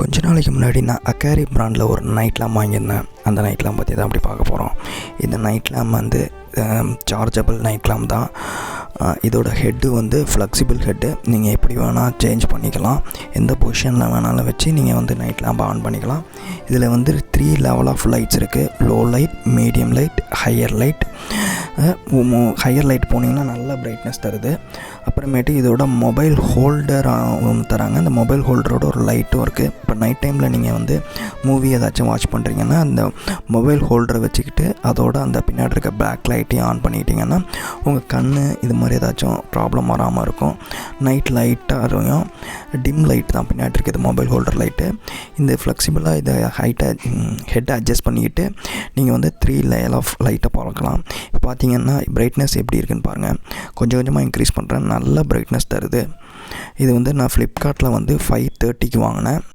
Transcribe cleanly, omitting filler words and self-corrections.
கொஞ்ச நாளைக்கு முன்னாடி நான் அக்காரி பிராண்டில் ஒரு நைட் லேம்ப் வாங்கியிருந்தேன். அந்த நைட் லேம்ப் பற்றி தான் அப்படி பார்க்க போகிறோம். இந்த நைட் லேம்ப் வந்து சார்ஜபிள் நைட் லேம்ப் தான். இதோட ஹெட்டு வந்து ஃப்ளெக்சிபிள் ஹெட்டு. நீங்கள் எப்படி வேணால் சேஞ்ச் பண்ணிக்கலாம். எந்த பொசிஷனில் வேணாலும் வச்சு நீங்கள் வந்து நைட் லேம்ப் ஆன் பண்ணிக்கலாம். இதில் வந்து 3 லெவல் ஆஃப் லைட்ஸ் இருக்குது. Low light, medium light, higher light. Higher light போனீங்கன்னா நல்ல பிரைட்னஸ் தருது. அப்புறமேட்டு இதோட மொபைல் ஹோல்டர் தராங்க. அந்த மொபைல் ஹோல்டரோட ஒரு லைட்டும் இருக்குது. இப்போ நைட் டைமில் நீங்கள் வந்து மூவி ஏதாச்சும் வாட்ச் பண்ணுறீங்கன்னா அந்த மொபைல் ஹோல்டரை வச்சுக்கிட்டு அதோட அந்த பின்னாடி இருக்க பேக் லைட்டையும் ஆன் பண்ணிக்கிட்டிங்கன்னா உங்கள் கண் இது மாதிரி ஏதாச்சும் ப்ராப்ளம் வராமல் இருக்கும். நைட் லைட்டாக டிம் லைட் தான் பின்னாடி இருக்குது மொபைல் ஹோல்டர் லைட்டு. இந்த ஃப்ளெக்சிபிளாக இதை ஹெட்டை அட்ஜஸ்ட் பண்ணிக்கிட்டு நீங்கள் வந்து 3 லேயர் ஆஃப் லைட்டை பார்க்கலாம். இப்போ பார்த்தீங்கன்னா பிரைட்னஸ் எப்படி இருக்குன்னு பாருங்கள். கொஞ்சம் கொஞ்சமாக இன்க்ரீஸ் பண்ணுறேன். நல்ல பிரைட்னஸ் தருது. இது வந்து நான் ஃப்ளிப்கார்ட்டில் வந்து 530க்கு வாங்கினேன்.